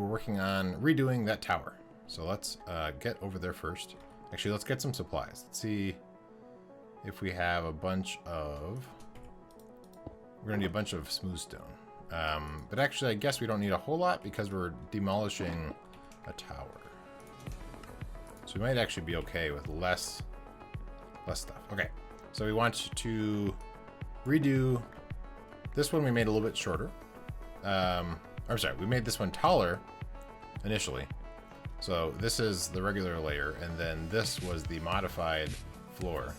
we're working on redoing that tower. So let's get over there first. Actually, let's get some supplies. Let's see if we have a bunch of... We're going to need a bunch of smooth stone. But actually, I guess we don't need a whole lot because we're demolishing a tower. So we might actually be okay with less stuff. Okay, so we want to redo this one. We made a little bit shorter. I'm sorry, we made this one taller initially. So this is the regular layer, and then this was the modified floor.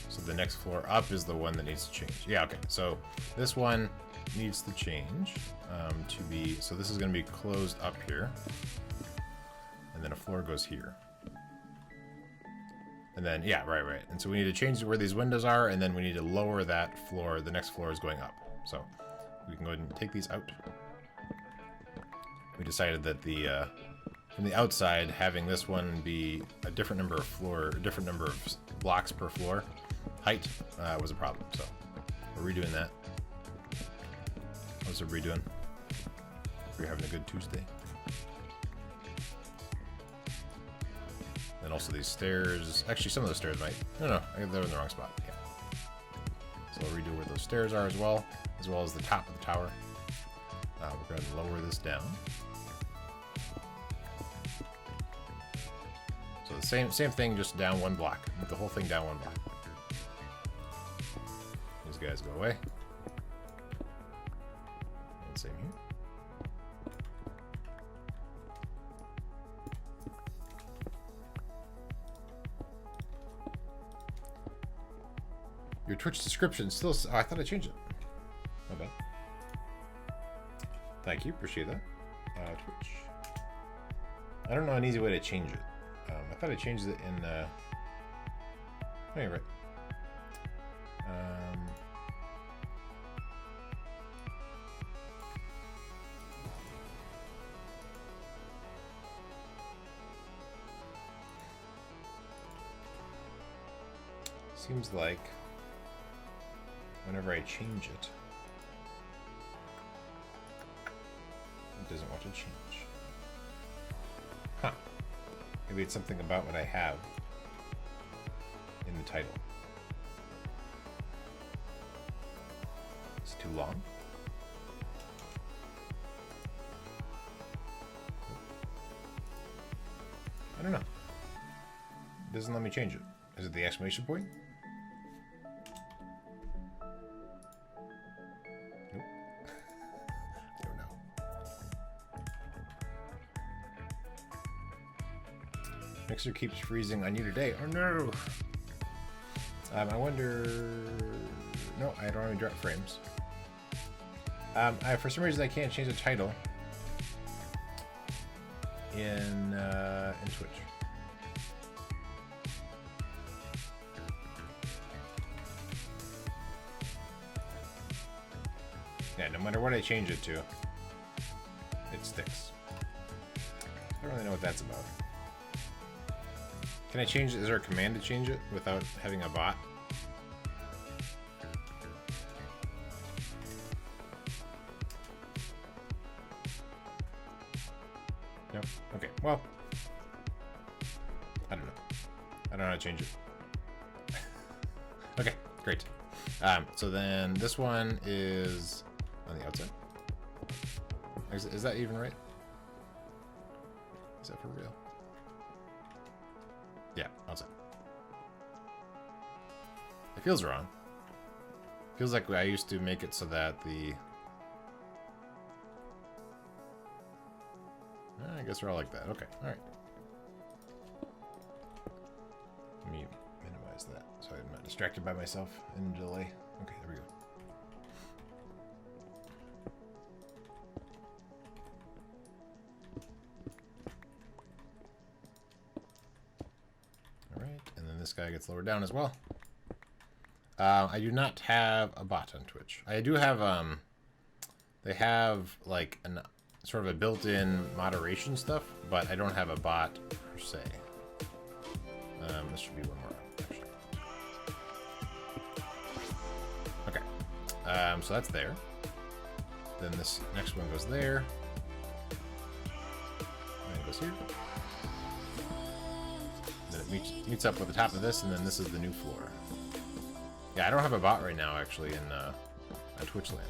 So the next floor up is the one that needs to change. Yeah, okay. So this one needs to change to be, so this is going to be closed up here. And then a floor goes here. And then, yeah, right. And so we need to change where these windows are, and then we need to lower that floor. The next floor is going up. So we can go ahead and take these out. We decided that from the outside, having this one be a different number of blocks per floor height was a problem. So we're redoing that. How's everybody doing? We're having a good Tuesday. And also these stairs. Actually, some of the stairs might. No, they're in the wrong spot. Yeah. So we'll redo where those stairs are as well as the top of the tower. We're going to lower this down. So the same thing, just down one block. Move the whole thing down one block. These guys go away. And same here. Your Twitch description still... Oh, I thought I changed it. Okay. Thank you. Appreciate that. Twitch. I don't know an easy way to change it. I thought I changed it in... Oh, you're right. Seems like whenever I change it, it doesn't want to change. Huh. Maybe it's something about what I have in the title. It's too long. I don't know. It doesn't let me change it. Is it the exclamation point? Nope. I don't know. Mixer keeps freezing on you today. Oh no! I wonder... No, I don't have any drop frames. For some reason I can't change the title in Twitch. Yeah, no matter what I change it to, it sticks. I don't really know what that's about. Can I change it? Is there a command to change it without having a bot? No? Okay, well, I don't know. I don't know how to change it. Okay, great. So then this one is on the outside. Is that even right? Is that for real? Yeah, outside. It feels wrong. Feels like I used to make it so that the... I guess we're all like that. Okay, alright. Let me minimize that so I'm not distracted by myself in delay. Okay, there we go. This guy gets lowered down as well. I do not have a bot on Twitch. I do have, they have like sort of a built-in moderation stuff, but I don't have a bot per se. This should be one more, So that's there. Then this next one goes there. And it goes here. Then it meets up with the top of this, and then this is the new floor. Yeah, I don't have a bot right now, actually, on Twitch land.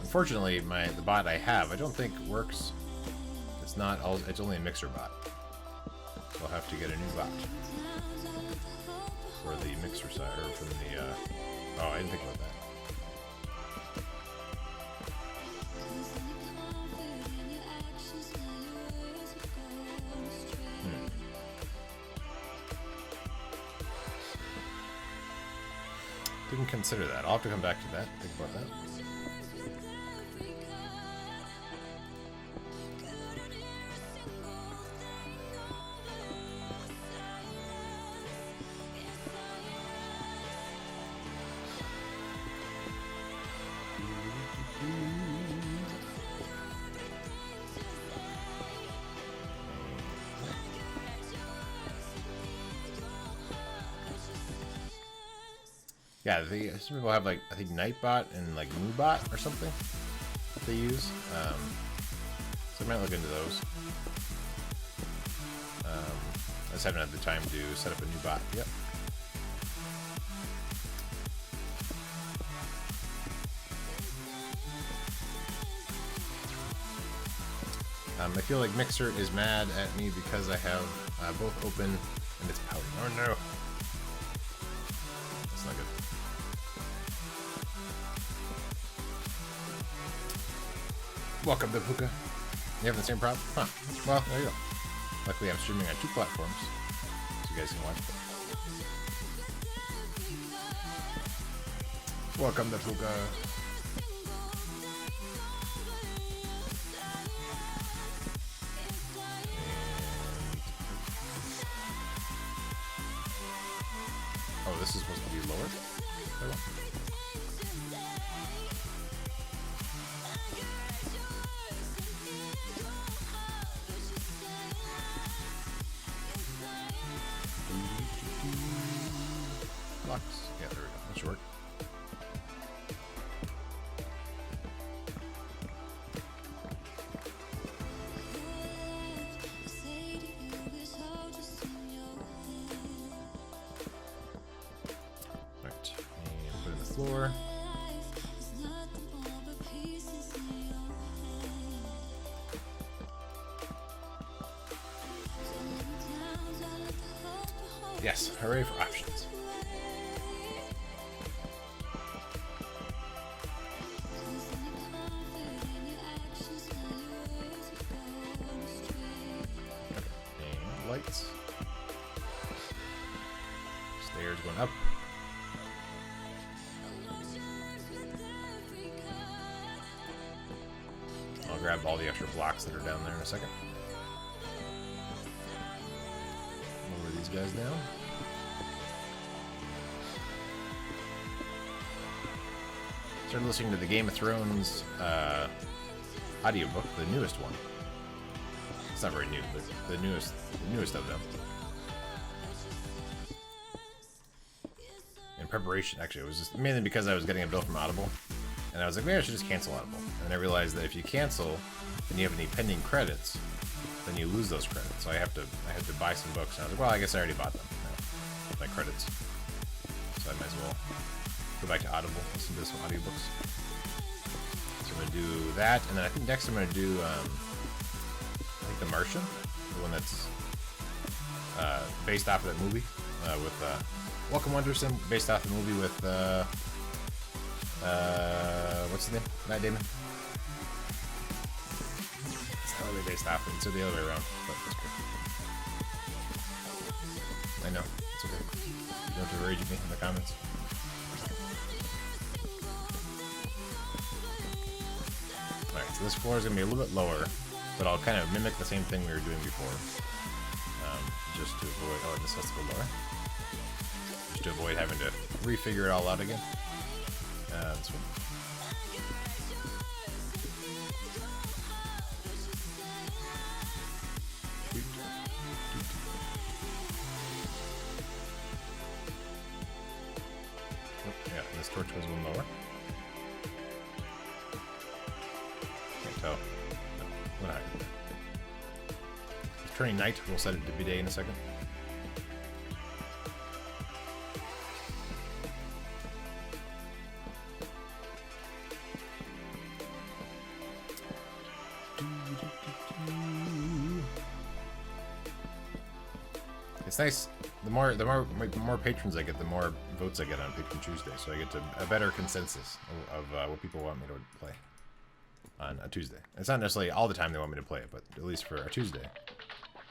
Unfortunately, the bot I have, I don't think works. It's only a mixer bot. So I'll have to get a new bot for the mixer side, or from the, oh, I didn't think about that. Didn't consider that. I'll have to come back to that. Think about that. Yeah, some people have, like, I think Nightbot and like Moobot or something that they use. So I might look into those. I just haven't had the time to set up a new bot. Yep. I feel like Mixer is mad at me because I have both open and it's pouting. Oh no! That's not good. Welcome to Puka. You having the same problem? Huh. Well, there you go. Luckily, I'm streaming on 2 platforms, so you guys can watch both. Welcome to Puka. Oh, this is supposed to be lower? There we go. Blocks. Yeah, there we go. That should work. Right. And put in the floor. Yes, hooray for options. Okay, and lights. Stairs going up. I'll grab all the extra blocks that are down there in a second. Lower these guys down. Started listening to the Game of Thrones audiobook, the newest one. It's not very new, but the newest of them. In preparation, actually, it was just mainly because I was getting a bill from Audible, and I was like, maybe I should just cancel Audible. And then I realized that if you cancel and you have any pending credits, then you lose those credits. So I had to buy some books. And I was like, well, I guess I already bought them. My credits, so I might as well go back to Audible, listen to some audiobooks. So I'm gonna do that, and then I think next I'm gonna do I think The Martian, the one that's based off of that movie with Welcome Wonderson, based off the movie with what's his name? Matt Damon. It's not really based off it, it's the other way around, but that's good. I know, it's okay. You don't have to rage at me in the comments. Alright, so this floor is going to be a little bit lower, but I'll kind of mimic the same thing we were doing before. Just to avoid... Oh, this has to go lower. Just to avoid having to refigure it all out again. This one. Oh, yeah, this torch goes a little lower. turning night. We'll set it to be day in a second. It's nice. The more patrons I get, the more votes I get on Patron Tuesday, so I get to a better consensus of what people want me to play on a Tuesday. It's not necessarily all the time they want me to play it, but at least for a Tuesday,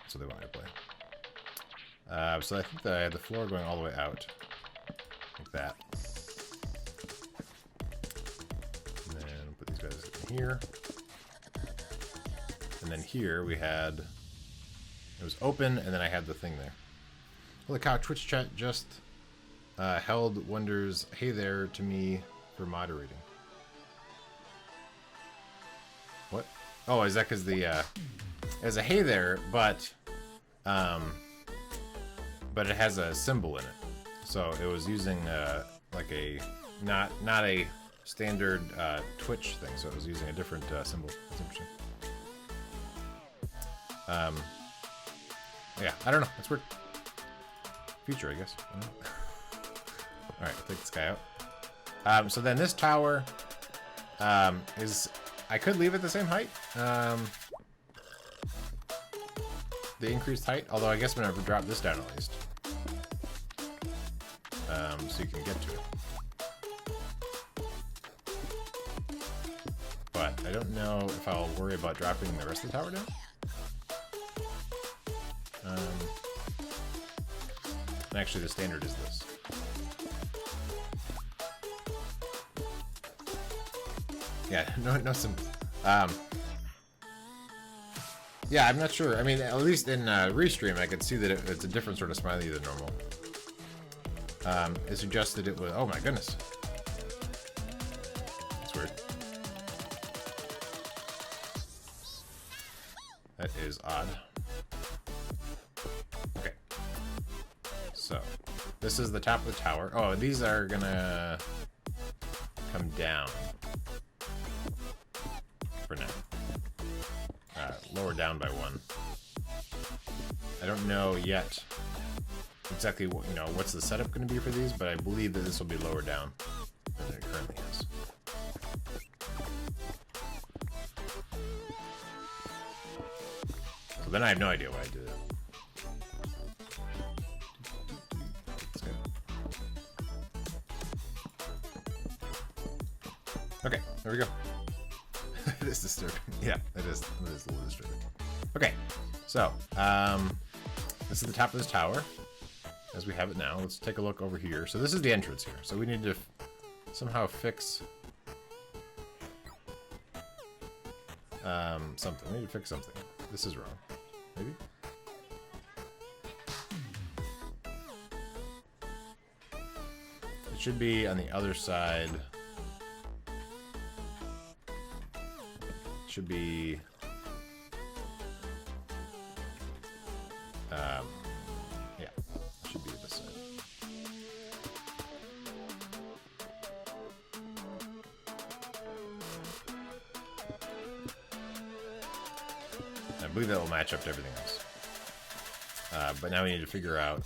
that's what they want me to play. So I think that I had the floor going all the way out, like that. And then put these guys in here. And then here we had, it was open, and then I had the thing there. Holy cow, Twitch chat just held wonders, hey there, to me for moderating. What? Oh, is that because the, there's a hey there, but it has a symbol in it. So it was using, like a, not a standard Twitch thing, so it was using a different symbol. That's interesting. Yeah, I don't know. It's weird. Feature, I guess. Alright, I'll take this guy out. So then this tower is... I could leave it the same height. The increased height. Although I guess I'm going to drop this down at least. So you can get to it. But I don't know if I'll worry about dropping the rest of the tower down. Actually, the standard is this. Yeah, no symbol. Yeah, I'm not sure. I mean, at least in Restream, I could see that it's a different sort of smiley than normal. It suggested it was... Oh my goodness. That's weird. That is odd. Okay. So, this is the top of the tower. Oh, these are gonna come down for now. Lower down by one. I don't know yet exactly what, what's the setup going to be for these, but I believe that this will be lower down than it currently is. So then I have no idea why I did it. Okay, there we go. It is disturbing. Yeah, it is a little disturbing. Okay, so this is the top of this tower as we have it now. Let's take a look over here. So this is the entrance here. So we need to somehow fix something. We need to fix something. This is wrong. Maybe? It should be on the other side. Should be yeah, should be this side. I believe that will match up to everything else. But now we need to figure out.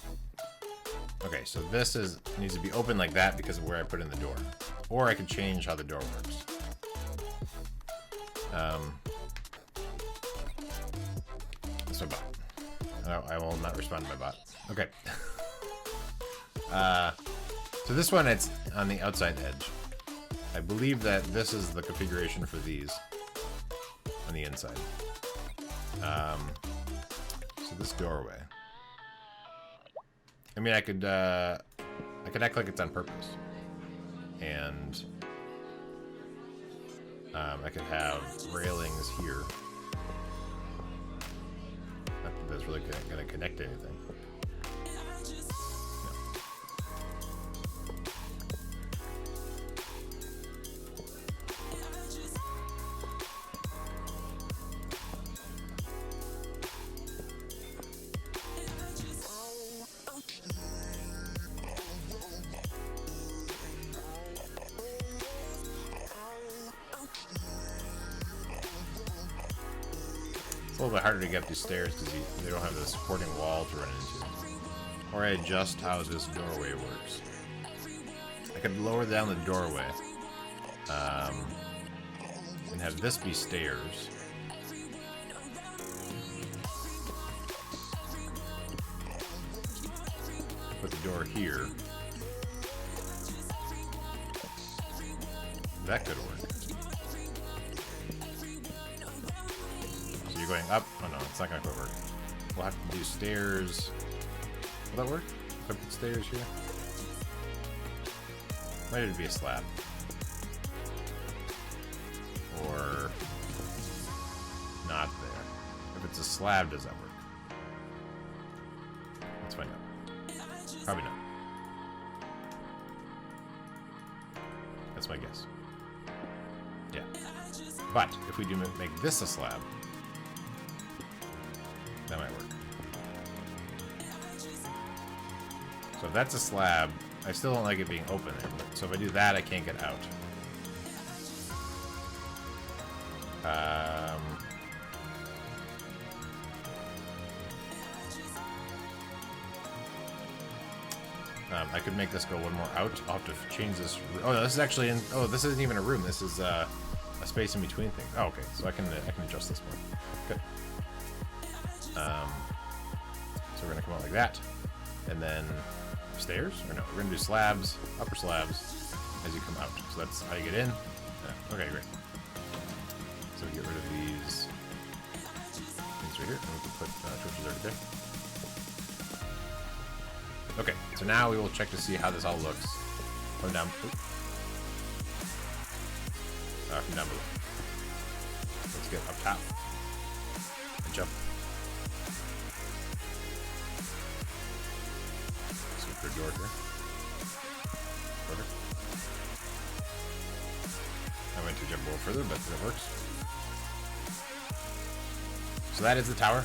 Okay, so this needs to be open like that because of where I put in the door, or I can change how the door works. That's my bot. I will not respond to my bot. Okay. So this one, it's on the outside edge. I believe that this is the configuration for these on the inside. So this doorway. I mean, I could act like it's on purpose, and I could have railings here. Not that that's really gonna connect to anything. a little bit harder to get up these stairs because they don't have the supporting wall to run into. Or I adjust how this doorway works. I could lower down the doorway and have this be stairs. Put the door here. That could work. So you're going up? Oh no, it's not gonna quite work. We'll have to do stairs. Will that work? If I put stairs here? Might it be a slab? Or not there? If it's a slab, does that work? Let's find out. Probably not. That's my guess. Yeah. But if we do make this a slab, that might work. So if that's a slab, I still don't like it being open there. So if I do that, I can't get out. I could make this go one more out. I'll have to change this. Oh, no, this is actually in. Oh, this isn't even a room. This is a space in between things. Oh, okay. So I can adjust this one. Good. So we're gonna come out like that, and then stairs. Or no, we're gonna do slabs, upper slabs, as you come out. So that's how you get in. Okay, great. So we get rid of these things right here, and we can put torches over there. Okay, so now we will check to see how this all looks from down, from down below. Let's get up top and jump. Super door here. Perfect. I went to jump a little further, but it works. So that is the tower.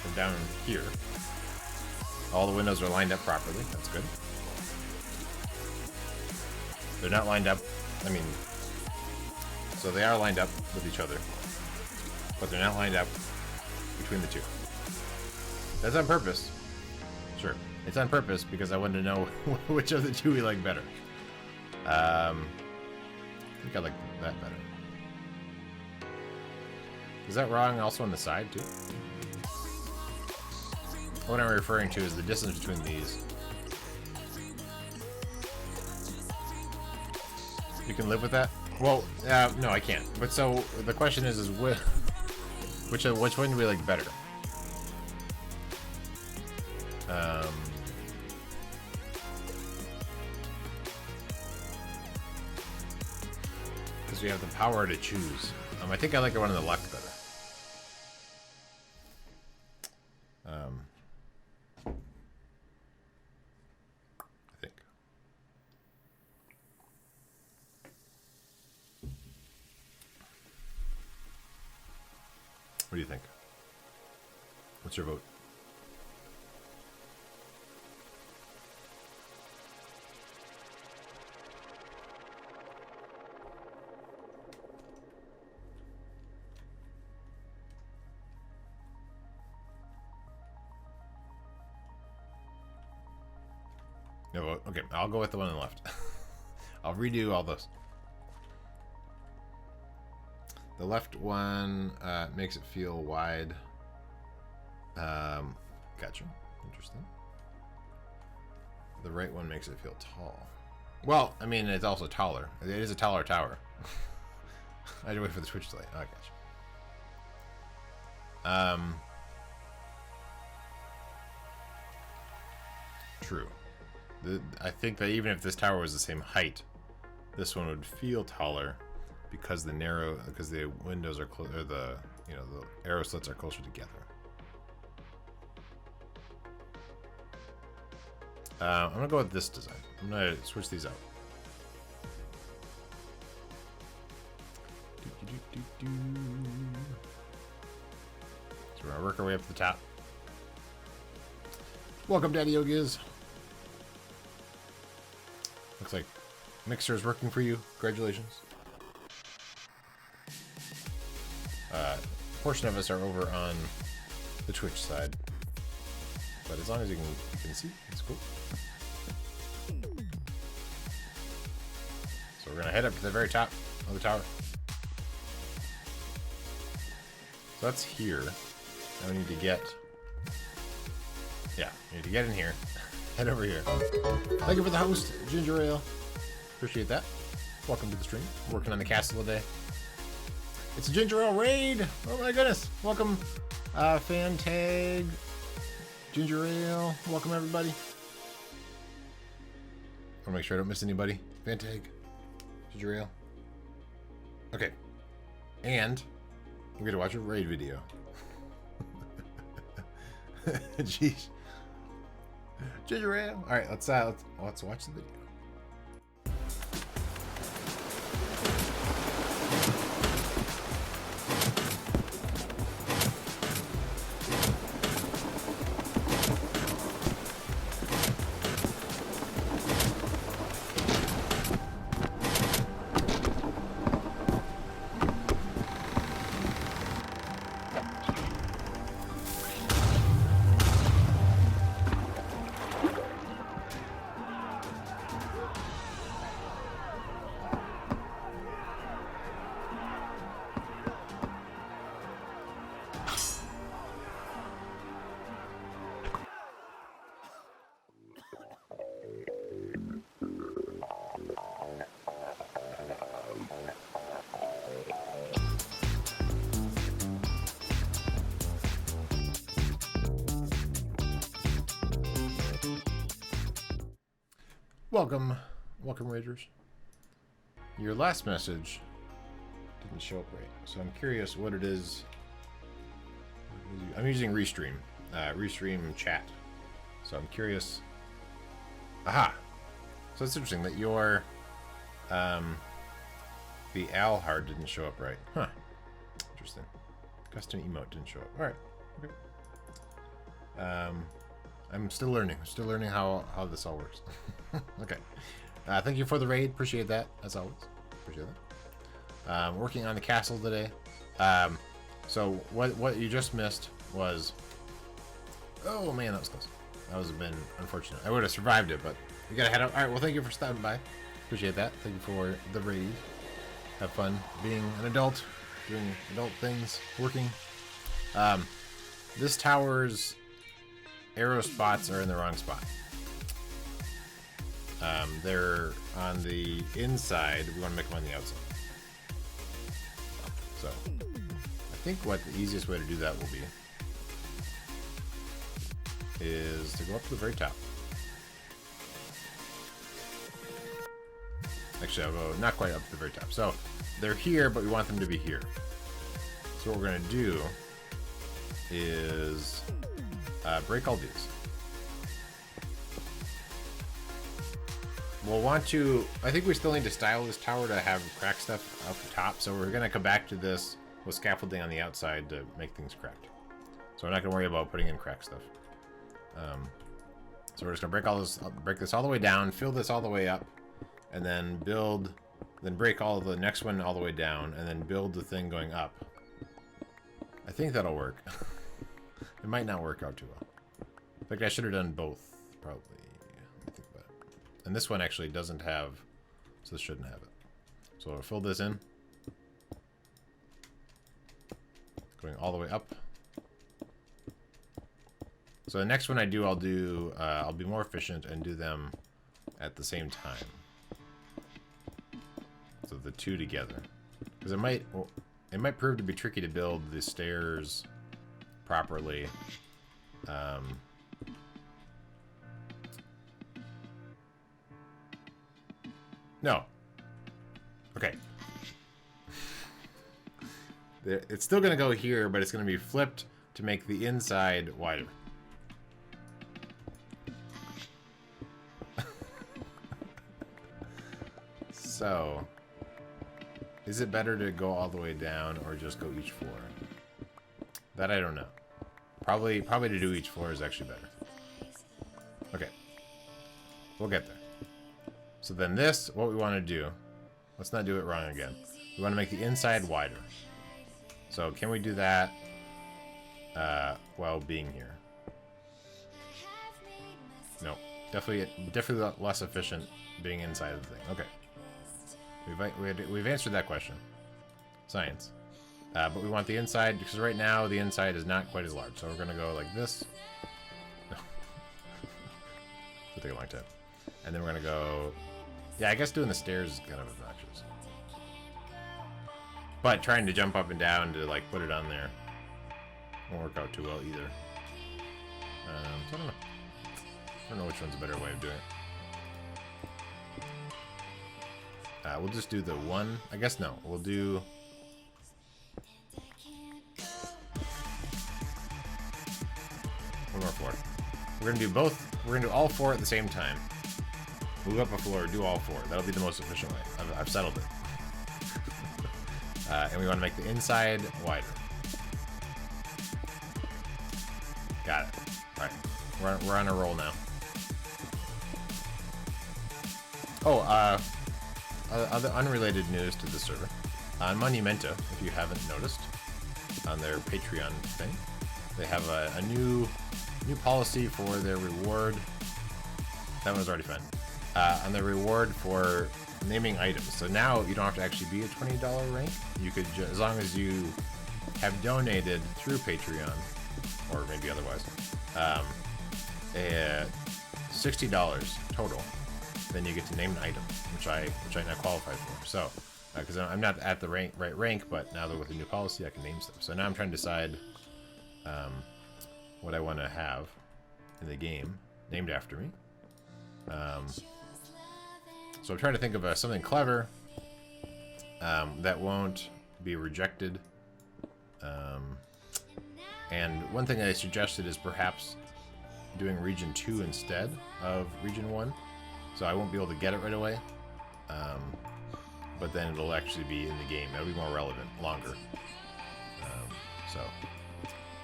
From down here. All the windows are lined up properly. That's good. They're not lined up. I mean, so they are lined up with each other, but they're not lined up between the two. That's on purpose. Sure. It's on purpose because I wanted to know which of the two we like better. I think I like that better. Is that wrong also on the side too? What I'm referring to is the distance between these. You can live with that? Well, no, I can't. But so the question is which one do we like better? Because we have the power to choose. I think I like the one on the left better. I think. What do you think? What's your vote? No vote. Okay, I'll go with the one on the left. I'll redo all those. The left one makes it feel wide. Gotcha. Interesting. The right one makes it feel tall. Well, I mean, it's also taller. It is a taller tower. I had to wait for the switch delay. Oh, gotcha. True. I think that even if this tower was the same height, this one would feel taller because the windows are closer, the arrow slits are closer together. I'm gonna go with this design. I'm gonna switch these out. So we're gonna work our way up to the top. Welcome, Daddy Yogiz. Looks like Mixer is working for you. Congratulations. portion of us are over on the Twitch side. But as long as you can see, it's cool. So we're gonna head up to the very top of the tower. So that's here. Now we need to get... Yeah, we need to get in here. Head over here. Thank you for the host, Ginger Ale. Appreciate that. Welcome to the stream. Working on the castle today. It's a Ginger Ale raid! Oh my goodness! Welcome, Fan Tag, Ginger Ale. Welcome everybody. I wanna make sure I don't miss anybody. Fan Tag, Ginger Ale. Okay. And we're gonna watch a raid video. Jeez. Ginger Ale. All right, let's watch the video. Welcome, Raiders. Your last message didn't show up right, so I'm curious what it is. I'm using Restream chat, so I'm curious. Aha! So it's interesting that your the owl heart didn't show up right. Huh? Interesting. Custom emote didn't show up. All right. Okay. I'm still learning. Still learning how this all works. Okay. Thank you for the raid. Appreciate that, as always. Appreciate that. Working on the castle today. So what you just missed was... Oh, man, that was close. That was been unfortunate. I would have survived it, but we gotta head out. All right, well, thank you for stopping by. Appreciate that. Thank you for the raid. Have fun being an adult, doing adult things, working. This tower's arrow spots are in the wrong spot. They're on the inside. We want to make them on the outside. So, I think what the easiest way to do that will be is to go up to the very top. Actually, I'll go not quite up to the very top. So, they're here, but we want them to be here. So what we're going to do is break all these. We'll want to... I think we still need to style this tower to have crack stuff up the top, so we're going to come back to this with scaffolding on the outside to make things cracked. So we're not going to worry about putting in crack stuff. So we're just going to break this all the way down, fill this all the way up, and then break all the next one all the way down, and then build the thing going up. I think that'll work. It might not work out too well. In fact, I should have done both, probably. Let me think about it. And this one actually doesn't have, so this shouldn't have it. So I'll fill this in. Going all the way up. So the next one I do, I'll be more efficient and do them at the same time. So the two together. Because it might prove to be tricky to build the stairs properly. No. Okay. It's still going to go here, but it's going to be flipped to make the inside wider. So, is it better to go all the way down or just go each floor? That I don't know. Probably to do each floor is actually better. Okay. We'll get there. So then this, what we want to do, let's not do it wrong again. We want to make the inside wider. So can we do that while being here? No, definitely less efficient being inside of the thing. Okay, we've answered that question. Science. But we want the inside, because right now the inside is not quite as large. So we're going to go like this. It'll take a long time. And then we're going to go... Yeah, I guess doing the stairs is kind of obnoxious. But trying to jump up and down to like put it on there won't work out too well either. So I don't know. I don't know which one's a better way of doing it. We'll just do the one. I guess no. We'll do... one more floor. We're gonna do both. We're gonna do all four at the same time. Move up a floor, do all four. That'll be the most efficient way. I've settled it. And we want to make the inside wider. Got it. All right, we're on a roll now. Oh, other unrelated news to the server. On Monumento, if you haven't noticed, on their Patreon thing, they have a new policy for their reward. That one's already fun. On their reward for naming items. So now you don't have to actually be a $20 rank. You could, as long as you have donated through Patreon, or maybe otherwise, $60 total, then you get to name an item, which I now qualify for. So, because I'm not at the right rank, but now that with the new policy, I can name stuff. So now I'm trying to decide what I want to have in the game named after me. So I'm trying to think of something clever that won't be rejected. And one thing I suggested is perhaps doing Region 2 instead of Region 1. So I won't be able to get it right away. But then it'll actually be in the game. It'll be more relevant, longer. So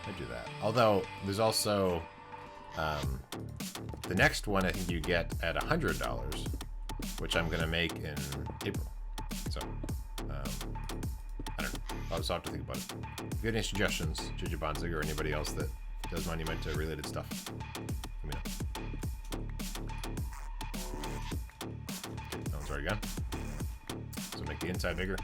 I do that. Although there's also the next one I think you get at $100, which I'm gonna make in April. So I don't know. I'll just have to think about it. If you have any suggestions, JJ Bonzig or anybody else that does Monumento related stuff, let me know. Okay, that one's already gone. So make the inside bigger.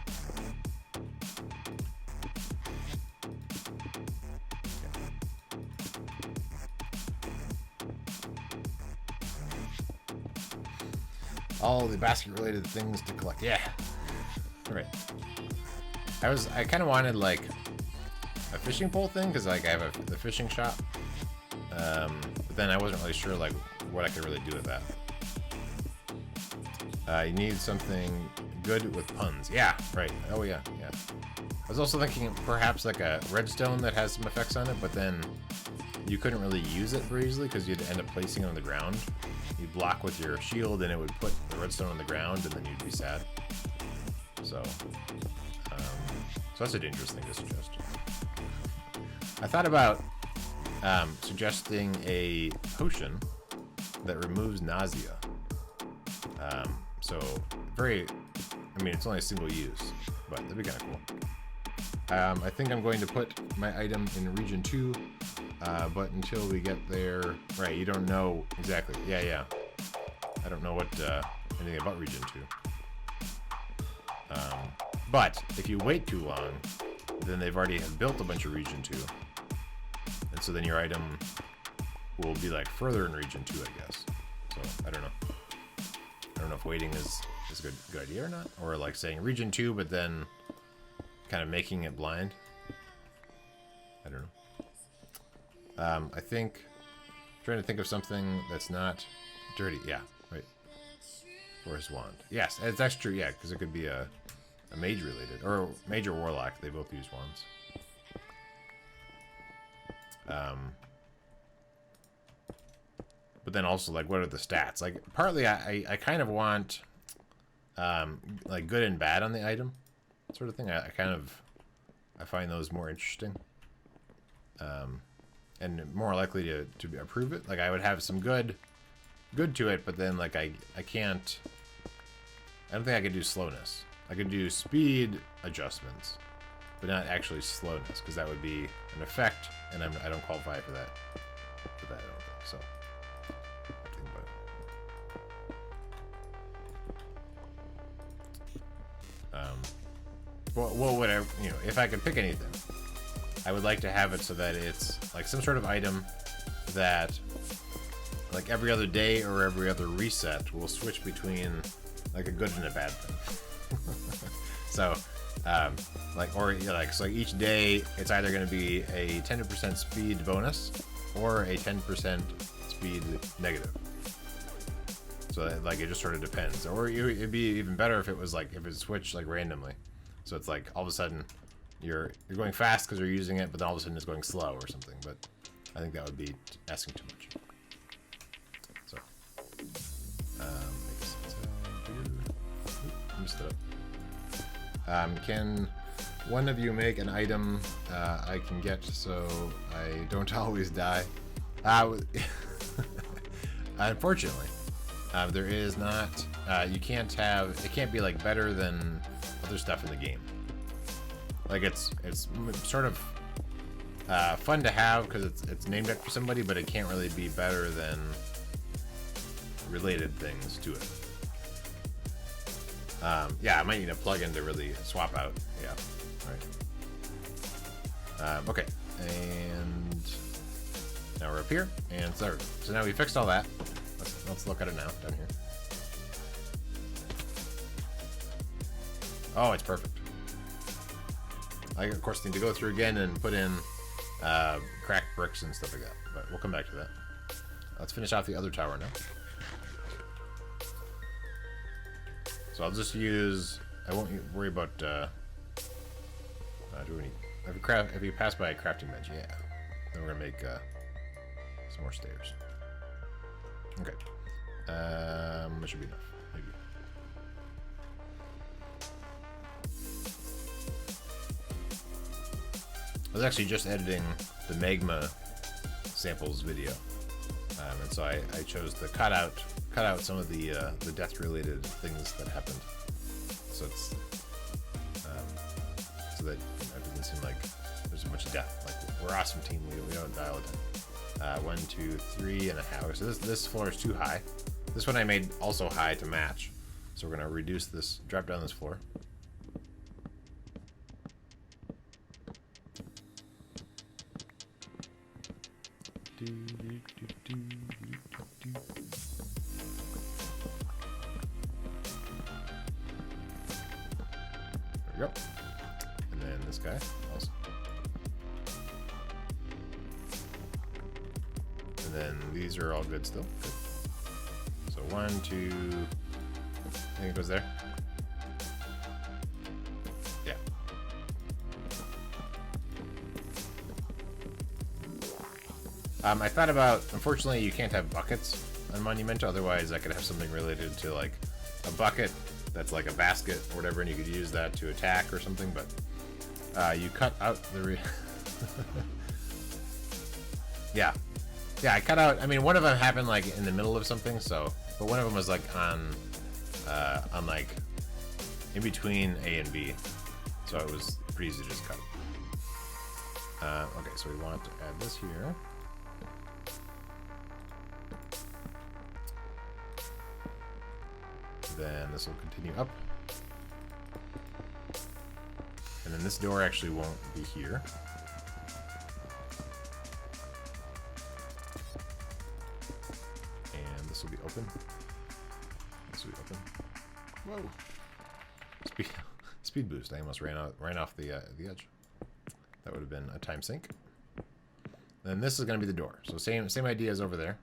All the basket-related things to collect. Yeah. All right. I kind of wanted like a fishing pole thing because like I have the fishing shop, but then I wasn't really sure like what I could really do with that. You need something good with puns. Yeah. Right. Oh yeah. Yeah. I was also thinking perhaps like a redstone that has some effects on it, but then you couldn't really use it very easily because you'd end up placing it on the ground. You'd block with your shield and it would put the redstone on the ground and then you'd be sad. So that's a dangerous thing to suggest. I thought about suggesting a potion that removes nausea. So it's only a single use, but that'd be kind of cool. I think I'm going to put my item in Region 2, but until we get there, right, you don't know exactly. Yeah. I don't know what anything about Region 2. But if you wait too long, then they've already built a bunch of Region 2. And so then your item will be like further in Region 2, I guess. So I don't know. I don't know if waiting is a good idea or not. Or like saying Region 2, but then kind of making it blind. I don't know. I think trying to think of something that's not dirty. Yeah, right. For his wand. Yes, that's true. Yeah, because it could be a mage related or mage or warlock. They both use wands. But then also like, what are the stats? Like partly I kind of want like good and bad on the item sort of thing. I find those more interesting. And more likely to approve it. Like I would have some good to it, but then like I don't think I could do slowness. I could do speed adjustments, but not actually slowness, because that would be an effect, and I don't qualify for that. I don't think so. I think about it. Well, whatever. You know, if I could pick anything, I would like to have it so that it's like some sort of item that, like every other day or every other reset, will switch between like a good and a bad thing. So, like, or like, so each day it's either going to be a 10% speed bonus or a 10% speed negative. So that, like, it just sort of depends. Or it'd be even better if it was like, if it switched like randomly. So it's like all of a sudden you're going fast because you're using it, but then all of a sudden it's going slow or something. But I think that would be asking too much. So, I messed it up. Can one of you make an item I can get so I don't always die? Unfortunately, there is not. You can't have. It can't be like better than other stuff in the game. Like it's sort of fun to have because it's named after somebody, but it can't really be better than related things to it. Yeah, I might need a plugin to really swap out. Yeah, right. Okay, and now we're up here, and so now we fixed all that. Let's look at it now down here. Oh, it's perfect. I of course need to go through again and put in cracked bricks and stuff like that, but we'll come back to that. Let's finish off the other tower now. So I'll just use. I won't worry about. Do we need? If you pass by a crafting bench, yeah. Then we're gonna make some more stairs. Okay. That should be enough. Maybe. I was actually just editing the magma samples video, and so I chose to cut out some of the death-related things that happened, so it's so that it doesn't seem like there's a bunch of death. Like, we're awesome team. We don't die all the time. 1, 2, 3.5. So this floor is too high. This one I made also high to match. So we're gonna reduce this, drop down this floor. There we go. And then this guy also. And then these are all good still. Good. So 1, 2. I think it goes there. Yeah. I thought about, unfortunately you can't have buckets on Monument, otherwise I could have something related to like a bucket that's like a basket or whatever, and you could use that to attack or something, but you cut out the yeah, I cut out. I mean, one of them happened like in the middle of something, so, but one of them was like on like in between A and B, so it was pretty easy to just cut. Okay, so we want to add this here. Then this will continue up. And then this door actually won't be here. And this will be open. This will be open. Whoa! Speed boost. I almost ran off the edge. That would have been a time sink. Then this is going to be the door. So same idea as over there.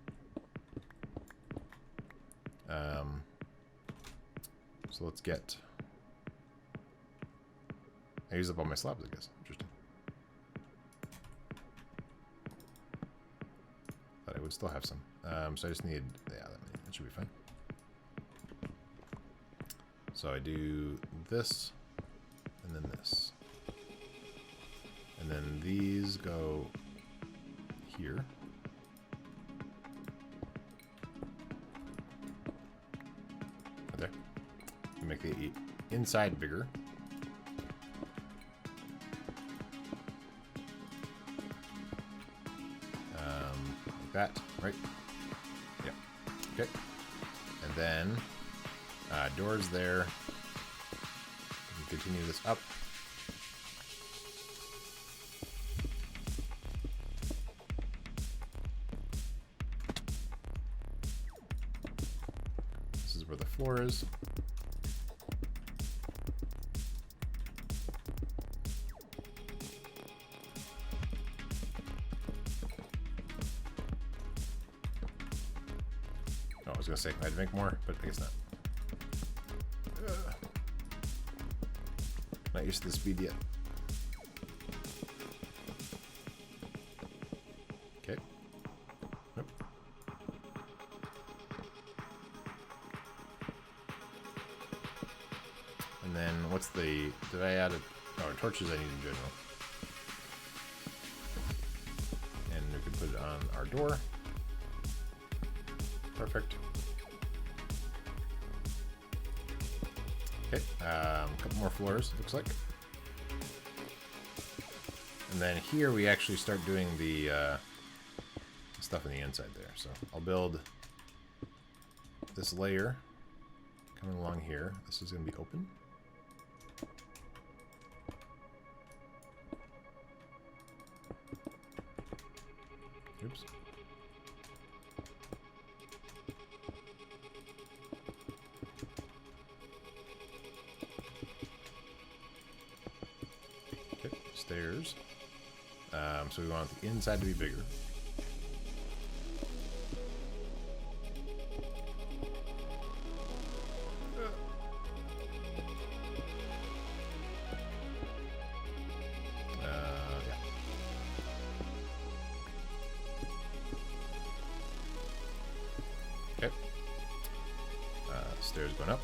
So let's get. I use up all my slabs, I guess. Interesting. But I would still have some. So I just need, yeah, that should be fine. So I do this, and then this. And then these go here. Right there. Make the inside bigger. that, right? Yeah. Okay. And then doors there. Continue this up. This is where the floor is. Oh, I was gonna say I had to make more, but I guess not. Not used to the speed yet. Okay. Nope. And then what's the... Did I add a... Oh, torches I need in general. And we can put it on our door. Perfect. Okay, a couple more floors, looks like. And then here we actually start doing the stuff on the inside there. So I'll build this layer coming along here. This is going to be open. Oops. Stairs. So we want the inside to be bigger. Yeah. Okay. Stairs going up.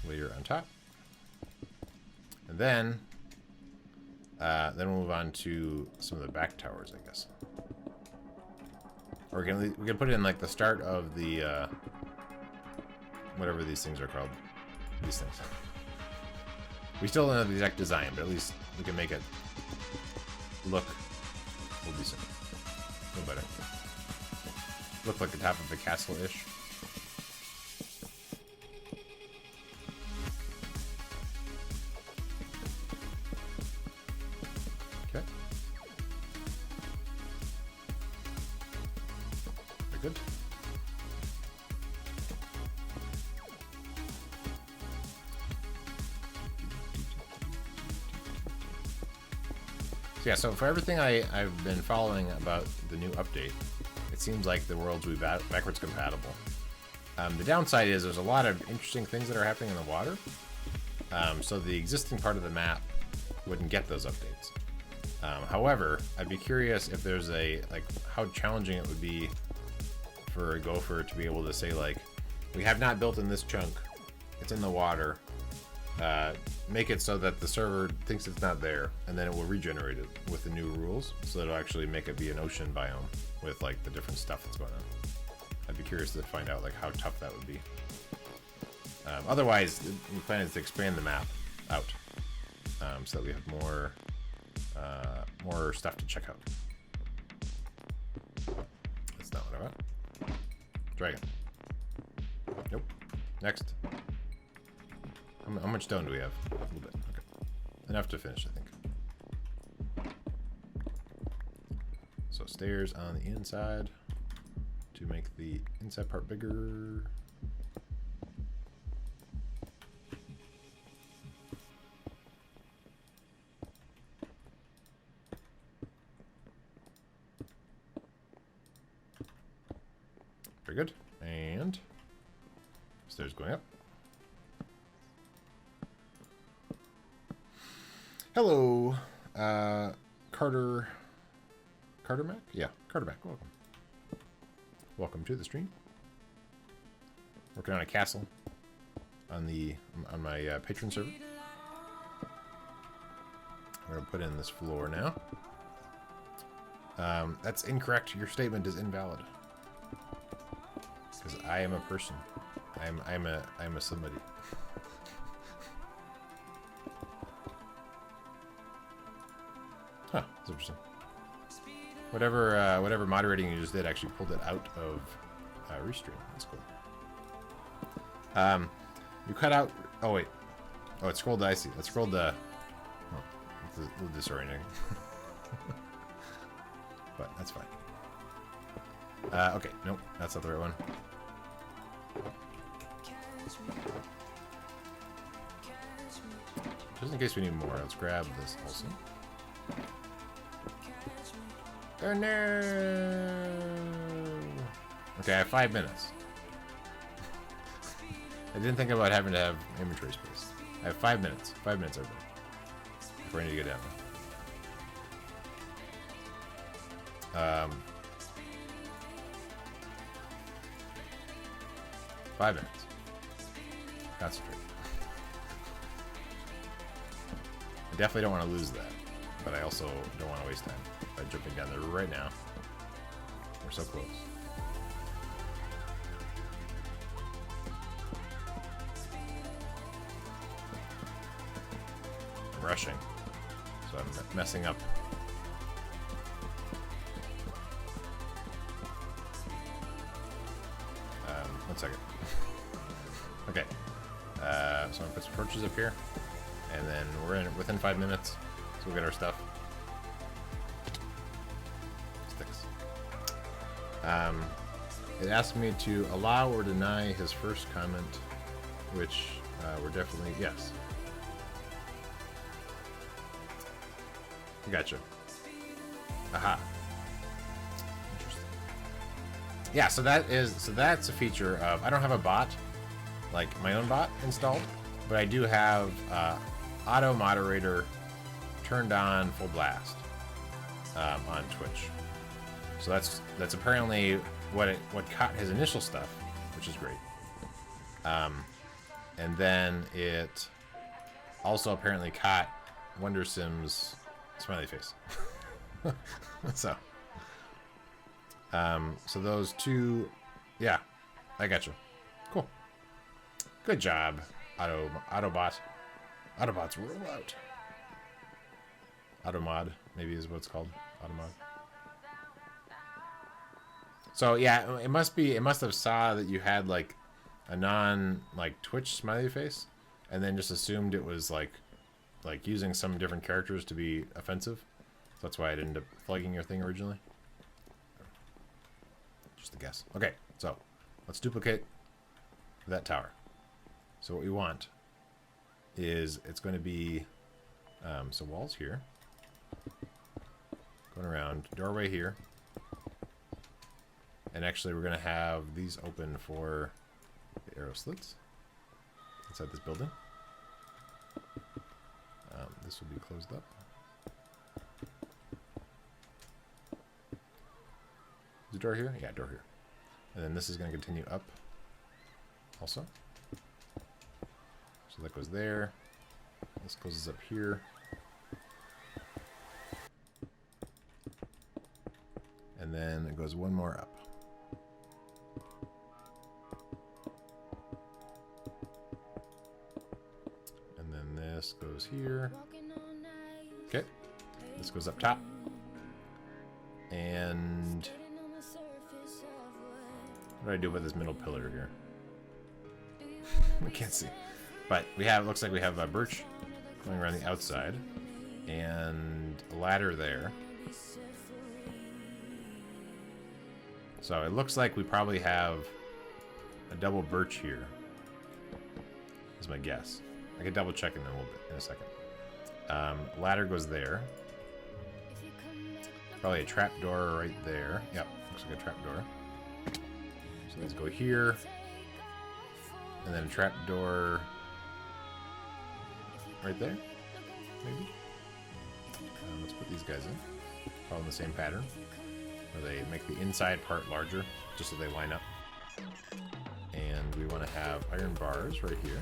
Layer on top, and then we'll move on to some of the back towers, I guess. Or we can put it in like the start of the whatever these things are called. These things. We still don't know the exact design, but at least we can make it look a little decent, a little better. Look like the top of a castle-ish. Good. So yeah, so for everything I've been following about the new update, it seems like the worlds will be backwards compatible. The downside is there's a lot of interesting things that are happening in the water. So the existing part of the map wouldn't get those updates. However, I'd be curious if there's how challenging it would be for a gopher to be able to say, like, we have not built in this chunk, it's in the water, make it so that the server thinks it's not there, and then it will regenerate it with the new rules, so it'll actually make it be an ocean biome with like the different stuff that's going on. I'd be curious to find out like how tough that would be. Otherwise, the plan is to expand the map out, so that we have more stuff to check out. That's not what I want. Dragon. Nope. Next. How much stone do we have? A little bit. Okay. Enough to finish, I think. So stairs on the inside to make the inside part bigger. Very good. And stairs going up. Hello, Carter Mac? Yeah, Carter Mac, welcome. Welcome to the stream. Working on a castle on my Patron server. I'm gonna put in this floor now. That's incorrect. Your statement is invalid. Because I am a person. I'm a somebody. Huh, that's interesting. Whatever moderating you just did actually pulled it out of Restream. That's cool. You cut out... Oh, wait. Oh, it scrolled to icy. It scrolled to... Oh, it's a little disorienting. But that's fine. Okay, nope. That's not the right one. Just in case we need more, let's grab this also. Oh no! Okay, I have 5 minutes. I didn't think about having to have inventory space. I have 5 minutes. 5 minutes, everybody. Before I need to get down. 5 minutes. Concentrate. I definitely don't want to lose that, but I also don't want to waste time by jumping down there right now. We're so close. I'm rushing, so I'm messing up. 1 second. Okay. So I'm gonna put some torches up here, and then we're within 5 minutes, so we'll get our stuff. Sticks. It asked me to allow or deny his first comment, which we're definitely yes. Gotcha. Aha. Interesting. Yeah, so that's a feature of, I don't have a bot, like my own bot installed, but I do have auto moderator turned on full blast on Twitch. So that's apparently what caught his initial stuff, which is great. And then it also apparently caught Wonder Sim's smiley face. So those two, yeah, I got you. Cool. Good job, Autobot. Autobots roll out. Automod, maybe is what it's called. Automod. So yeah, it must have saw that you had like a Twitch smiley face, and then just assumed it was like using some different characters to be offensive. So that's why I didn't end up flagging your thing originally. Just a guess. Okay, so let's duplicate that tower. So what we want is it's going to be some walls here, going around, doorway here, and actually we're going to have these open for the arrow slits inside this building. This will be closed up. Is the door here? Yeah, door here. And then this is going to continue up also. So that goes there. This closes up here. And then it goes one more up. And then this goes here. Okay. This goes up top. And what do I do with this middle pillar here? I can't see. But looks like we have a birch going around the outside and a ladder there. So it looks like we probably have a double birch here, is my guess. I can double check in a little bit in a second. Ladder goes there. Probably a trap door right there. Yep, looks like a trap door. So let's go here. And then a trap door right there, maybe. Let's put these guys in, following the same pattern, where they make the inside part larger, just so they line up. And we want to have iron bars right here.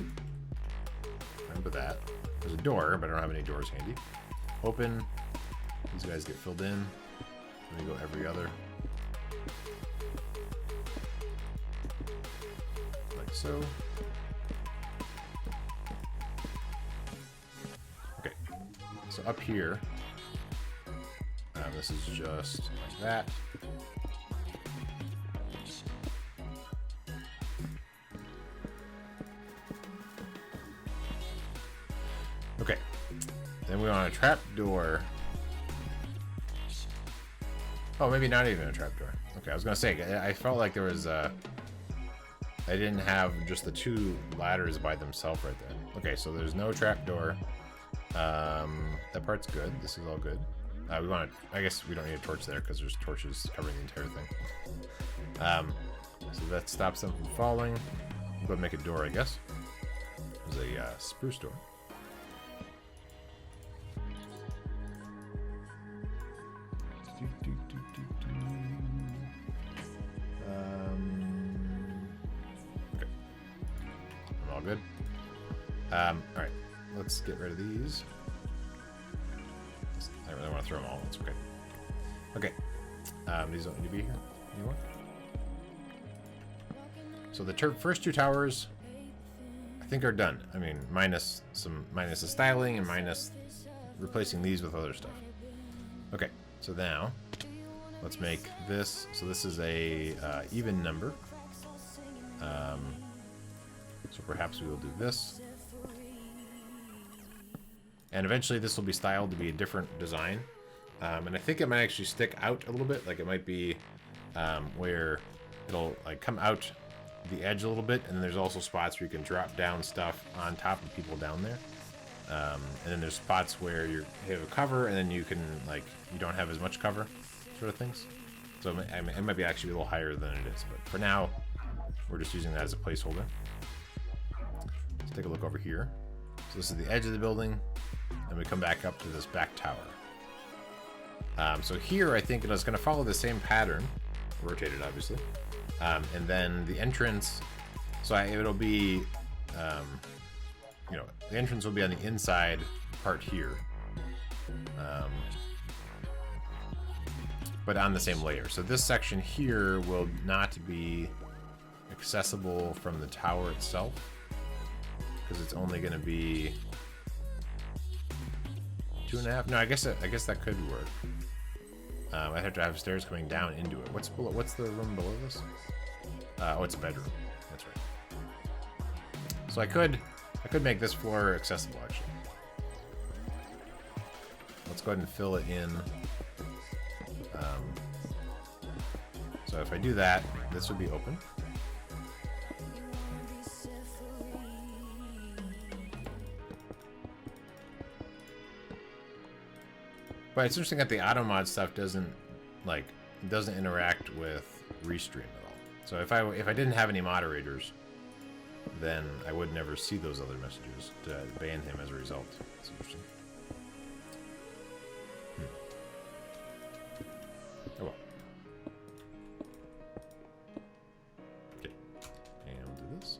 Remember that. There's a door, but I don't have any doors handy. Open. These guys get filled in. Then we go every other. Like so. Okay. So up here, This is just like that. Okay. Then we want a trap door. Oh, maybe not even a trap door. Okay, I was gonna say, I felt like there was I didn't have just the two ladders by themselves right there. Okay, so there's no trap door. That part's good. This is all good. We want to, I guess we don't need a torch there because there's torches covering the entire thing. So that stops them from falling. We'll go and make a door, I guess. There's a spruce door. Okay. I'm all good. Alright. Let's get rid of these. I don't really want to throw them all. It's okay. Okay. These don't need to be here anymore. So the first two towers, I think, are done. I mean, minus the styling and minus replacing these with other stuff. Okay. So now, let's make this. So this is a even number. So perhaps we will do this. And eventually this will be styled to be a different design. And I think it might actually stick out a little bit. Like it might be where it'll like come out the edge a little bit. And then there's also spots where you can drop down stuff on top of people down there. And then there's spots where you have a cover and then you can, like, you don't have as much cover sort of things. So it might be actually a little higher than it is. But for now, we're just using that as a placeholder. Let's take a look over here. So this is the edge of the building. And we come back up to this back tower. So here, I think it's going to follow the same pattern, rotated obviously. And then the entrance, so it'll be, you know, the entrance will be on the inside part here, but on the same layer. So this section here will not be accessible from the tower itself because it's only going to be 2.5. No, I guess that could work. I'd have to have stairs coming down into it. What's below? What's the room below this? Oh, it's a bedroom. That's right. So I could make this floor accessible actually. Let's go ahead and fill it in. So if I do that, this would be open. But it's interesting that the auto mod stuff doesn't interact with Restream at all. So if I didn't have any moderators, then I would never see those other messages to ban him as a result. That's interesting. Oh well. Okay. And we'll do this.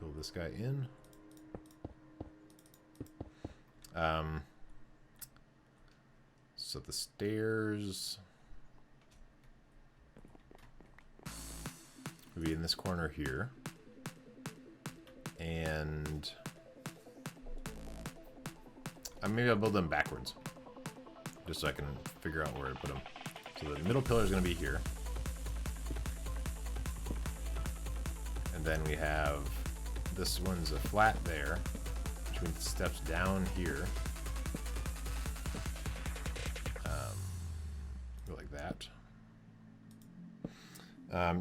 Fill this guy in. So the stairs will be in this corner here, and maybe I'll build them backwards just so I can figure out where to put them. So the middle pillar is going to be here, and then we have this one's a flat there, which means steps down here. Like that.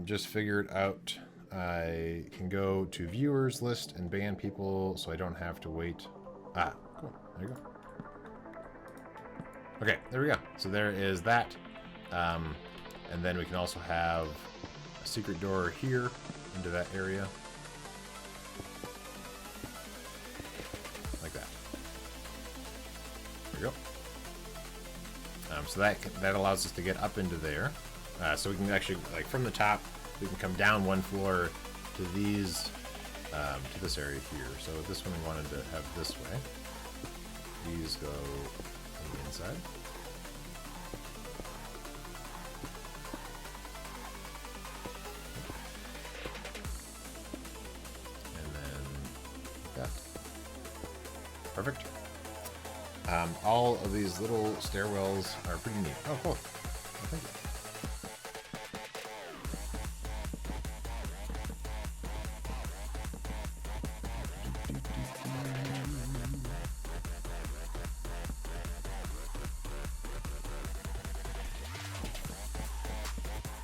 Just figured out I can go to viewers list and ban people so I don't have to wait. Ah, cool. There you go. Okay, there we go. So there is that. And then we can also have a secret door here into that area. Like that. There we go. So that allows us to get up into there. So we can actually, like, from the top, we can come down one floor to these, to this area here. So this one we wanted to have this way. These go on the inside. And then like that. Perfect. All of these little stairwells are pretty neat. Oh, cool. Oh, thank you.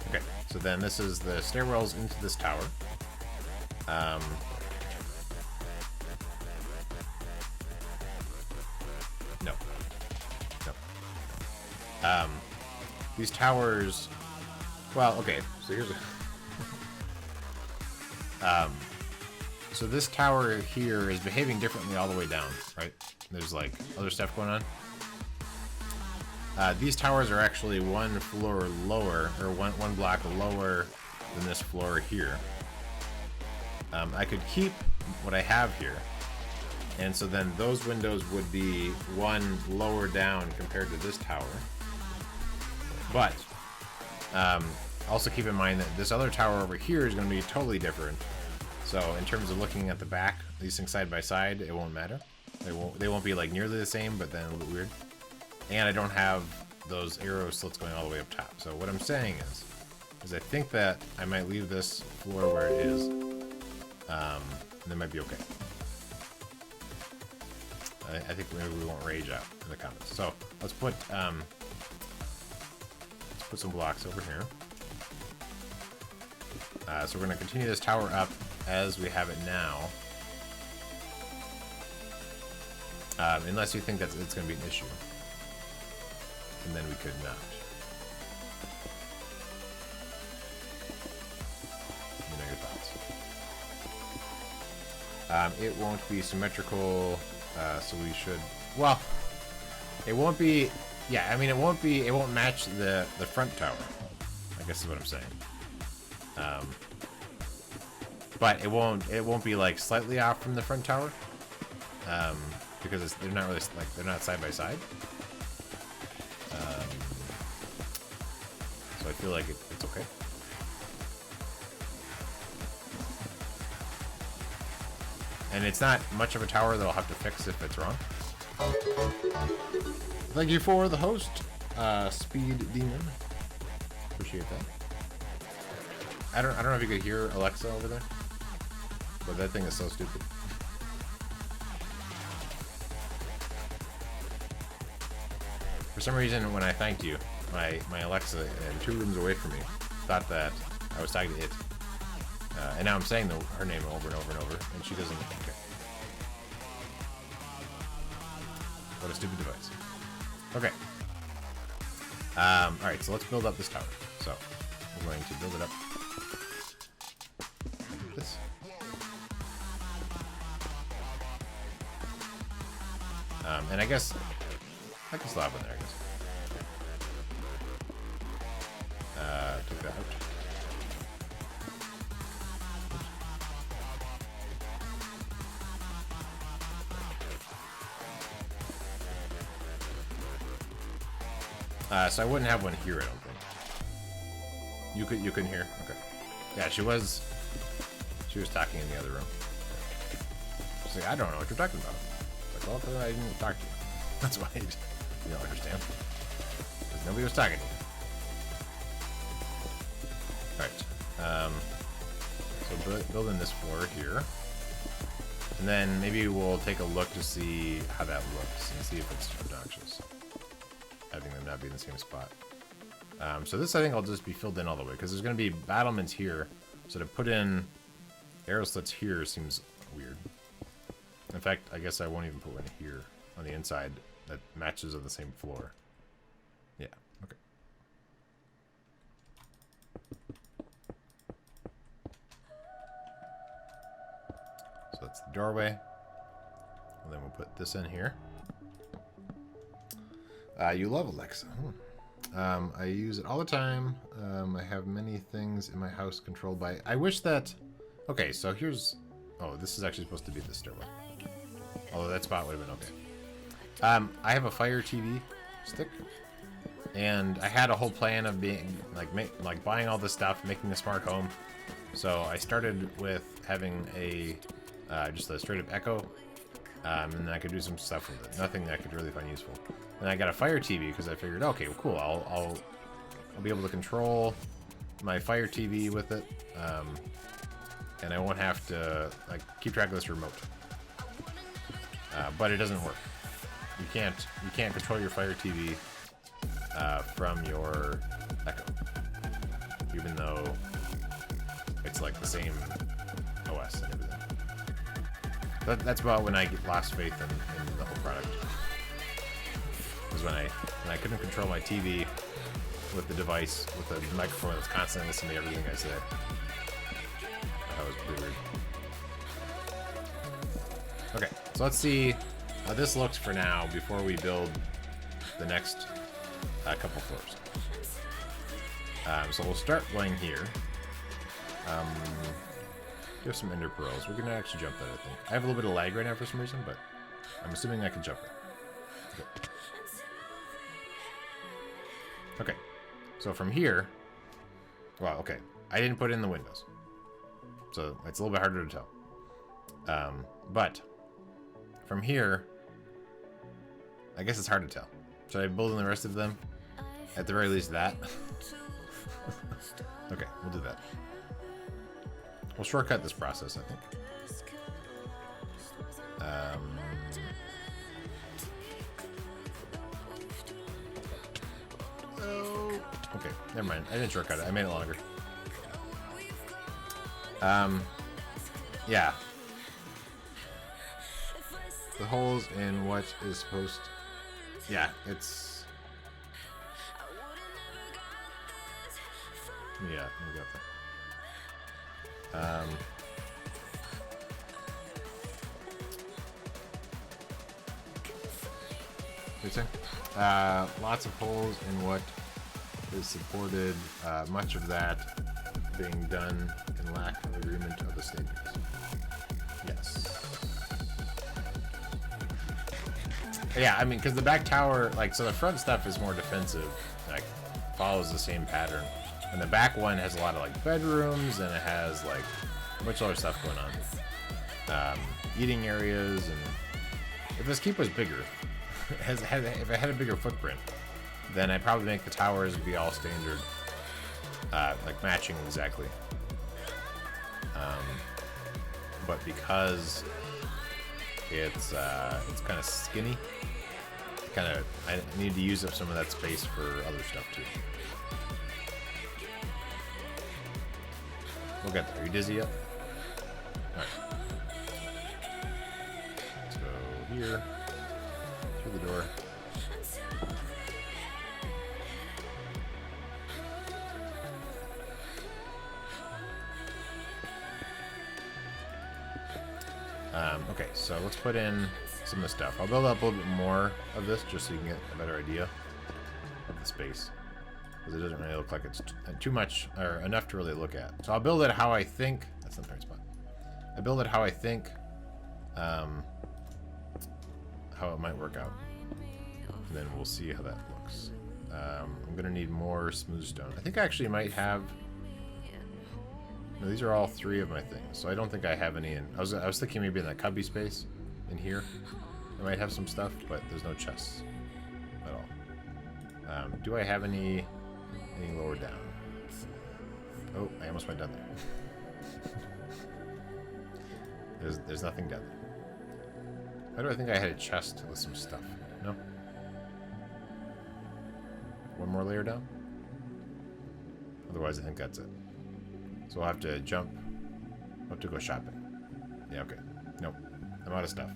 Okay, so then this is the stairwells into this tower. No. These towers... Well, okay, so here's a... so this tower here is behaving differently all the way down, right? There's, like, other stuff going on. These towers are actually one floor lower, or one block lower than this floor here. I could keep what I have here, and so then those windows would be one lower down compared to this tower. But also keep in mind that this other tower over here is going to be totally different. So in terms of looking at the back, these things side by side, it won't matter. They won't be like nearly the same, but then a little weird. And I don't have those arrow slits going all the way up top. So what I'm saying is I think that I might leave this floor where it is. And that might be okay. I think maybe we won't rage out in the comments. So let's put some blocks over here. So we're going to continue this tower up as we have it now. Unless you think that it's going to be an issue. And then we could not. Let me know your thoughts. It won't be symmetrical, so we should... Well, it won't be... Yeah, I mean, it won't match the front tower, I guess is what I'm saying. But it won't be like slightly off from the front tower, because they're not really like they're not side by side. So I feel like it's okay. And it's not much of a tower that I'll have to fix if it's wrong. Thank you for the host, Speed Demon. Appreciate that. I don't know if you could hear Alexa over there, but that thing is so stupid. For some reason, when I thanked you, my Alexa, 2 rooms away from me, thought that I was talking to it. And now I'm saying her name over and over and over, and she doesn't care. What a stupid device. Okay. Alright, so let's build up this tower. So, we're going to build it up. Like this. And I guess I can slap in there, I guess. Take that out. So I wouldn't have one here, I don't think. You couldn't hear? Okay. Yeah, she was talking in the other room. She's like, I don't know what you're talking about. Like, well, I didn't talk to you. That's why you don't understand. Because nobody was talking to you. Alright. So building this floor here. And then maybe we'll take a look to see how that looks and see if it's obnoxious. Having them not be in the same spot. So this, I think, will just be filled in all the way, because there's going to be battlements here. So to put in arrow slits here seems weird. In fact, I guess I won't even put one here on the inside that matches on the same floor. Yeah, okay. So that's the doorway. And then we'll put this in here. You love Alexa. I use it all the time. I have many things in my house controlled by... I wish that... Okay, so here's... Oh, this is actually supposed to be the stairway. Although that spot would have been okay. I have a Fire TV stick. And I had a whole plan of being... Like buying all this stuff, making a smart home. So I started with having a... just a straight up Echo. And then I could do some stuff with it. Nothing that I could really find useful. And I got a Fire TV because I figured, okay, well, cool. I'll be able to control my Fire TV with it, and I won't have to like keep track of this remote. But it doesn't work. You can't control your Fire TV from your Echo, even though it's like the same OS and everything. But that's about when I lost faith in the whole product. Was when I couldn't control my TV with the device, with the microphone that's constantly listening to everything I say. That was pretty weird. Okay, so let's see how this looks for now before we build the next couple floors. So we'll start going here. Give some ender pearls. We're gonna actually jump that, I think. I have a little bit of lag right now for some reason, but I'm assuming I can jump it. Okay. So from here, well, okay, I didn't put in the windows, so it's a little bit harder to tell. But from here, I guess it's hard to tell. Should I build in the rest of them? At the very least, that. Okay, we'll do that. We'll shortcut this process, I think. Okay, never mind. I didn't shortcut it. I made it longer. Yeah. The holes in what is supposed to... Yeah, it's... Yeah, let me go up there. What are you saying? Lots of holes in what is supported, much of that being done in lack of agreement of the stages. Yes. Yeah, I mean, because the back tower, like, so the front stuff is more defensive, like, follows the same pattern. And the back one has a lot of, like, bedrooms, and it has, like, a bunch of other stuff going on. Eating areas, and if this keep was bigger, if it had a bigger footprint, then I'd probably make the towers be all standard, like matching exactly. But because it's kind of skinny, I need to use up some of that space for other stuff too. We'll get there. Are you dizzy yet? Alright. Let's go here. Through the door. Okay, so let's put in some of the stuff. I'll build up a little bit more of this just so you can get a better idea of the space. Because it doesn't really look like it's too much or enough to really look at. So I'll build it how I think. That's not the right spot. I build it how I think how it might work out. And then we'll see how that looks. I'm going to need more smooth stone. I think I actually might have... No, these are all 3 of my things, so I don't think I have any in... I was thinking maybe in that cubby space in here. I might have some stuff, but there's no chests at all. Do I have any lower down? Oh, I almost went down there. There's nothing down there. Why do I think I had a chest with some stuff? No? One more layer down? Otherwise, I think that's it. So we'll have to jump. We'll have to go shopping. Yeah, okay. Nope. I'm out of stuff.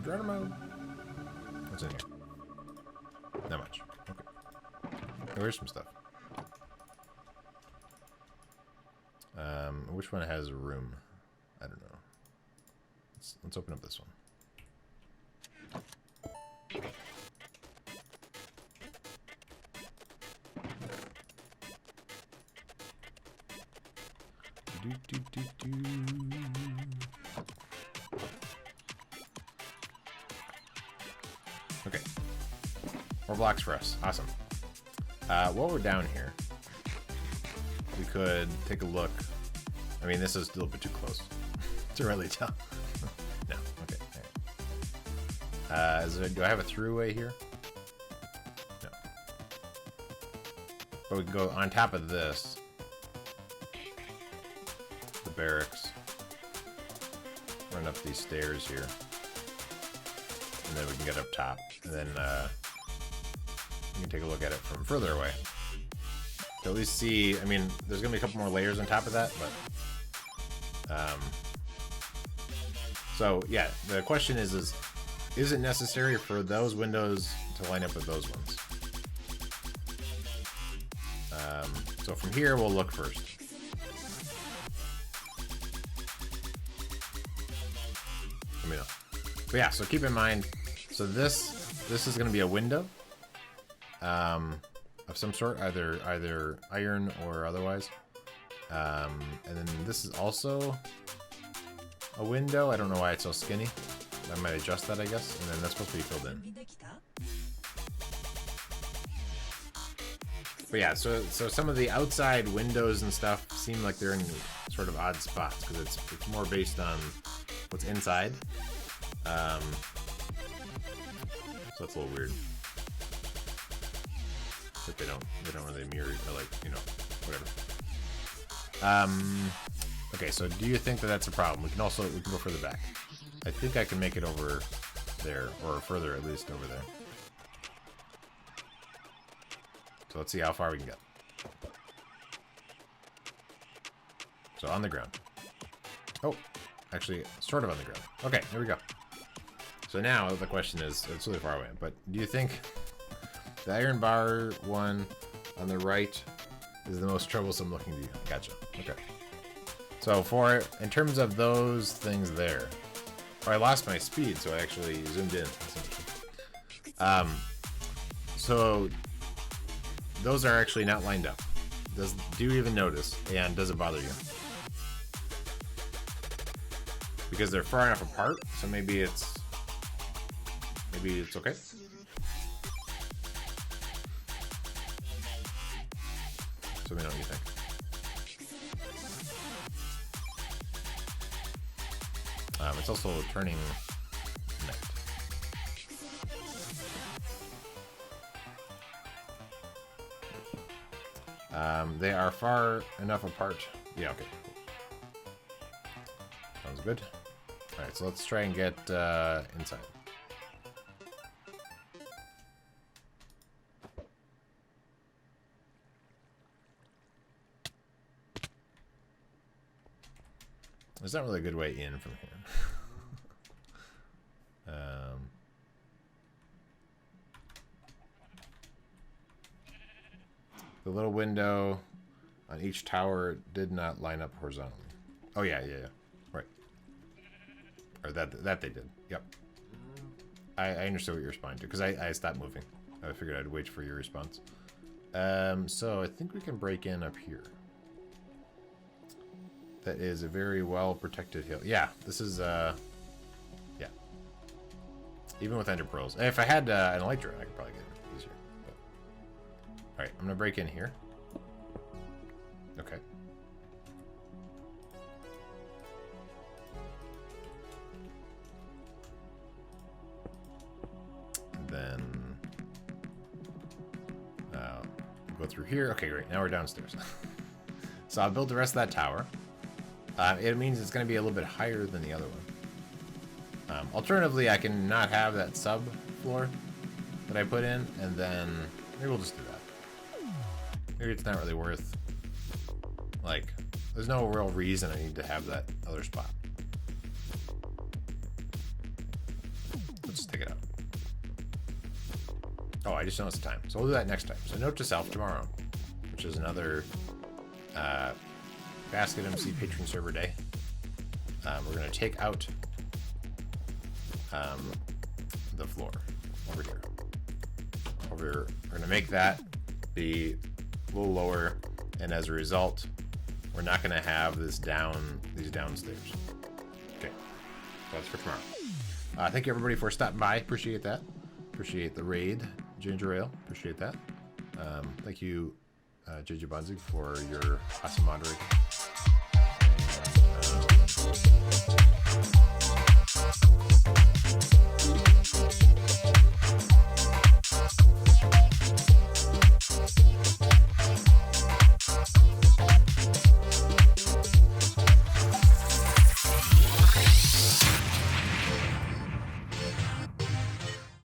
Geronimo. What's in here? Not much. Okay. Oh, here's some stuff. Which one has a room? I don't know. Let's open up this one. Okay. More blocks for us. Awesome. While we're down here, we could take a look. I mean, this is a little bit too close. to really tell. No, okay. Right. Do I have a throughway here? No. But we can go on top of this. The barracks. Run up these stairs here. And then we can get up top. And then we can take a look at it from further away. To at least see, I mean, there's going to be a couple more layers on top of that, but... so, yeah, the question is it necessary for those windows to line up with those ones? So from here, we'll look first. Let me know. But yeah, so keep in mind, so this is going to be a window of some sort, either iron or otherwise. And then this is also a window. I don't know why it's so skinny. I might adjust that, I guess. And then that's supposed to be filled in. But yeah, so some of the outside windows and stuff seem like they're in sort of odd spots because it's more based on what's inside. So that's a little weird. But they don't really mirror, or like, you know, whatever. Okay, so do you think that that's a problem? We can go further back. I think I can make it over there, or further at least over there. So let's see how far we can get. So on the ground. Oh, actually, sort of on the ground. Okay, here we go. So now the question is, it's really far away, but do you think the iron bar one on the right is the most troublesome looking to you? Gotcha. Okay. So in terms of those things there, I lost my speed, so I actually zoomed in. So those are actually not lined up. Do you even notice? And does it bother you? Because they're far enough apart, so maybe it's okay. So let me know what you think. It's also turning night. They are far enough apart. Yeah, okay. Sounds good. Alright, so let's try and get inside. There's not really a good way in from here. The little window on each tower did not line up horizontally. Oh yeah. Right. Or that they did. Yep. I understood what you were responding to because I stopped moving. I figured I'd wait for your response. So I think we can break in up here. That is a very well protected hill. Yeah, this is yeah. Even with ender pearls. If I had an elytra, I could probably get it easier. But... Alright, I'm gonna break in here. Okay. And then go through here. Okay, great. Now we're downstairs. So I'll build the rest of that tower. It means it's going to be a little bit higher than the other one. Alternatively, I can not have that sub floor that I put in, and then maybe we'll just do that. Maybe it's not really worth, like, there's no real reason I need to have that other spot. Let's just take it out. Oh, I just noticed the time. So we'll do that next time. So note to self, tomorrow, which is another BasketMC Patron server day. We're going to take out the floor over here. We're going to make that be a little lower, and as a result, we're not going to have these downstairs. Okay, so that's for tomorrow. Thank you everybody for stopping by. Appreciate that. Appreciate the raid, Ginger Ale. Appreciate that. Thank you, JJ Bonzig, for your awesome moderating. And,